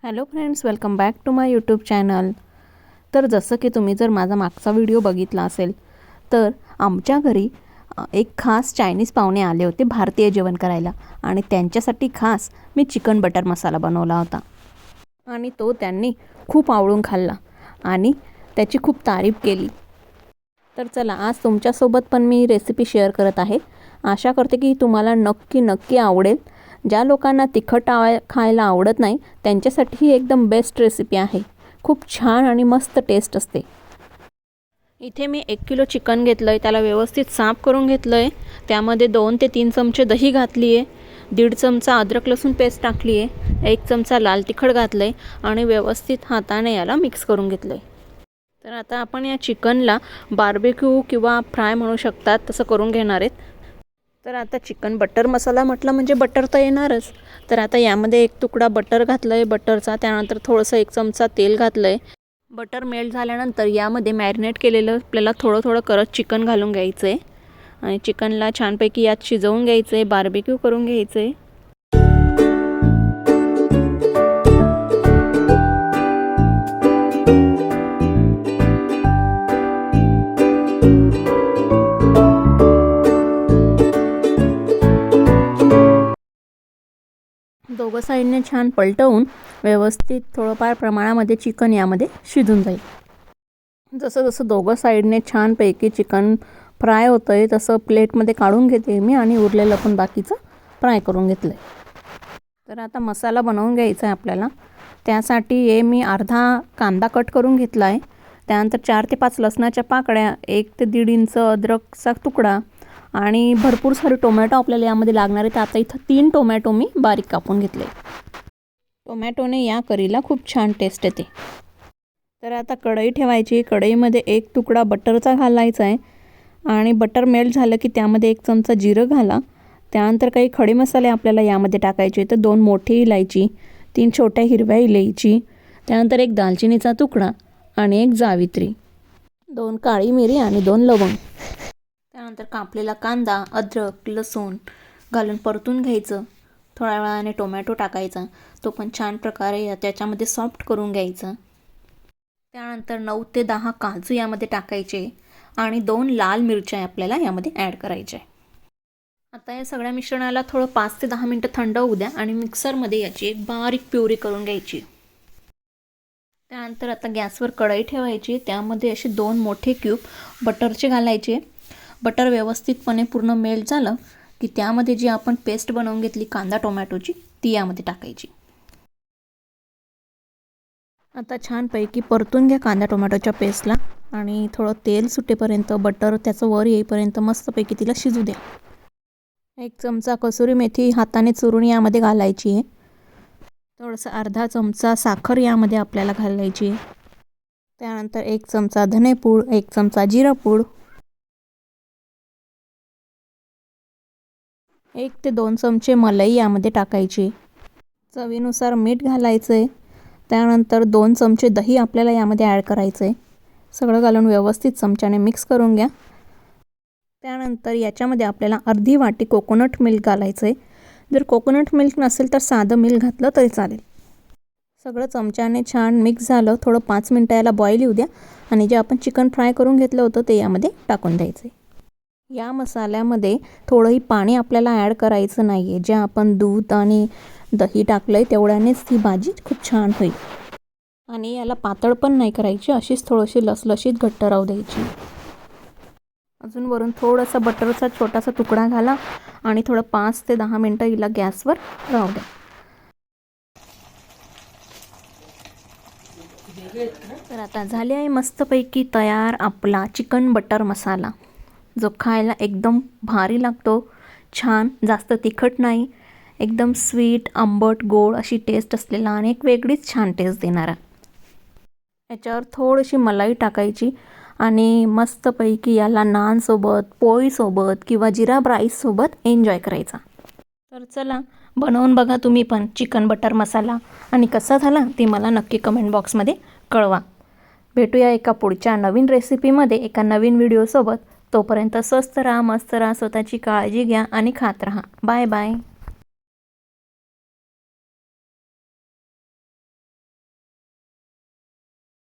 Hello friends, welcome back to my YouTube channel. तर जसं की तुम्ही जर माझा मागचा व्हिडिओ बघितला असेल तर आमच्या घरी एक खास चायनीज पाहुणे आले होते भारतीय जेवण करायला आणि त्यांच्यासाठी खास मी चिकन बटर मसाला बनवला होता आणि तो त्यांनी खूप आवडून खाल्ला आणि त्याची खूप तारीफ केली. तर चला, आज तुमच्यासोबत पण मी रेसिपी शेअर करत आहे. आशा करते की तुम्हाला नक्की आवडेल. ज्या लोकांना तिखट खायला आवडत नाही त्यांच्यासाठी ही एकदम बेस्ट रेसिपी आहे. खूप छान आणि मस्त टेस्ट असते. इथे मी 1 किलो चिकन घेतलं आहे, त्याला व्यवस्थित साफ करून घेतलं आहे. त्यामध्ये 2 ते 3 चमचे दही घातली आहे, 1.5 चमचा अद्रक लसूण पेस्ट टाकली आहे, 1 चमचा लाल तिखट घातलं आहे आणि व्यवस्थित हाताने याला मिक्स करून घेतलं आहे. तर आता आपण या चिकनला बार्बेक्यू किंवा फ्राय म्हणू शकतात तसं करून घेणार आहेत. तर आता चिकन बटर मसाला म्हटलं म्हणजे बटर तर येणारच. तर आता यामध्ये 1 तुकडा बटर घातलं आहे बटरचा. त्यानंतर थोडंसं 1 चमचा तेल घातलं आहे. बटर मेल्ट झाल्यानंतर यामध्ये मॅरिनेट केलेलं आपल्याला थोडं करत चिकन घालून घ्यायचं आहे आणि चिकनला छानपैकी यात शिजवून घ्यायचं आहे, बार्बेक्यू करून घ्यायचं आहे. दोघं साईडने छान पलटवून व्यवस्थित थोडंफार प्रमाणामध्ये चिकन यामध्ये शिजून जाईल. जसं दोघं साईडने छानपैकी चिकन फ्राय होतं आहे तसं प्लेटमध्ये काढून घेते मी आणि उरलेलं पण बाकीचं फ्राय करून घेतलं आहे. तर आता मसाला बनवून घ्यायचा आहे आपल्याला. त्यासाठी मी अर्धा कांदा कट करून घेतला आहे. त्यानंतर 4 ते 5 लसणाच्या पाकळ्या, 1 ते 1.5 इंच अद्रकचा तुकडा आणि भरपूर सारे टोमॅटो आपल्याला यामध्ये लागणार आहे. तर आता इथं 3 टोमॅटो मी बारीक कापून घेतले. टोमॅटोने या करीला खूप छान टेस्ट येते. तर आता कढई ठेवायची. कढईमध्ये 1 तुकडा बटरचा घालायचा आहे आणि बटर मेल्ट झालं की त्यामध्ये 1 चमचा जिरं घाला. त्यानंतर काही खडे मसाले आपल्याला यामध्ये टाकायचे. तर 2 मोठी इलायची, 3 छोट्या हिरव्या इलायची, त्यानंतर 1 दालचिनीचा तुकडा आणि 1 जावित्री, 2 काळी मिरी आणि 2 लवंग. त्यानंतर कापलेला कांदा, अद्रक, लसूण घालून परतून घ्यायचं. थोड्या वेळाने टोमॅटो टाकायचा, तो पण छान प्रकारे त्याच्यामध्ये सॉफ्ट करून घ्यायचा. त्यानंतर 9 ते 10 काजू यामध्ये टाकायचे आणि 2 लाल मिरच्या आपल्याला यामध्ये ॲड करायच्या. आता या सगळ्या मिश्रणाला थोडं 5 ते 10 मिनटं थंड होऊ द्या आणि मिक्सरमध्ये याची एक बारीक प्युरी करून घ्यायची. त्यानंतर आता गॅसवर कढई ठेवायची. त्यामध्ये असे 2 मोठे क्यूब बटरचे घालायचे. बटर व्यवस्थितपणे पूर्ण मेल्ट झालं की त्यामध्ये जी आपण पेस्ट बनवून घेतली कांदा टोमॅटोची ती यामध्ये टाकायची. आता छानपैकी परतून घ्या कांदा टोमॅटोच्या पेस्टला आणि थोडं तेल सुटेपर्यंत, बटर त्याचं वर येईपर्यंत मस्तपैकी तिला शिजू द्या. 1 चमचा कसुरी मेथी हाताने चुरून यामध्ये घालायची आहे. थोडंसं अर्धा चमचा साखर यामध्ये आपल्याला घालायची. त्यानंतर 1 चमचा धनेपूड, 1 चमचा जिरापूड, 1 ते 2 चमचे मलाई यामध्ये टाकायची. चवीनुसार मीठ घालायचं आहे. त्यानंतर 2 चमचे दही आपल्याला यामध्ये ॲड करायचं आहे. सगळं घालून व्यवस्थित चमच्याने मिक्स करून घ्या. त्यानंतर याच्यामध्ये आपल्याला अर्धी वाटी कोकोनट मिल्क घालायचं आहे. जर कोकोनट मिल्क नसेल तर साधं मिल्क घातलं तरी चालेल. सगळं चमच्याने छान मिक्स झालं. थोडं 5 मिनटं याला बॉईल येऊ द्या आणि जे आपण चिकन फ्राय करून घेतलं होतं ते यामध्ये टाकून द्यायचं आहे. या मसाल्यामध्ये थोडंही पाणी आपल्याला ॲड करायचं नाही आहे. जे आपण दूध आणि दही टाकलं आहे तेवढ्यानेच ही भाजी खूप छान होईल. आणि याला पातळ पण नाही करायची, अशीच थोडीशी लसलशीत घट्ट राहू द्यायची. अजून वरून थोडासा बटरचा छोटासा तुकडा घाला आणि थोडं 5 ते 10 मिनटं हिला गॅसवर राहू द्या. तर आता झाले आहे मस्तपैकी तयार आपला चिकन बटर मसाला, जो खायला एकदम भारी लागतो. छान, जास्त तिखट नाही, एकदम स्वीट, आंबट, गोड अशी टेस्ट असलेला आणि एक वेगळीच छान टेस्ट देणारा. याच्यावर थोडीशी मलाई टाकायची आणि मस्तपैकी याला नानसोबत, पोळीसोबत किंवा जिरा राईससोबत एन्जॉय करायचा. तर चला, बनवून बघा तुम्ही पण चिकन बटर मसाला आणि कसा झाला ते मला नक्की कमेंट बॉक्समध्ये कळवा. भेटूया एका पुढच्या नवीन रेसिपीमध्ये एका नवीन व्हिडिओसोबत. तोपर्यंत स्वस्त राहा, मस्त राहा, स्वतःची काळजी घ्या आणि खात राहा. Bye bye.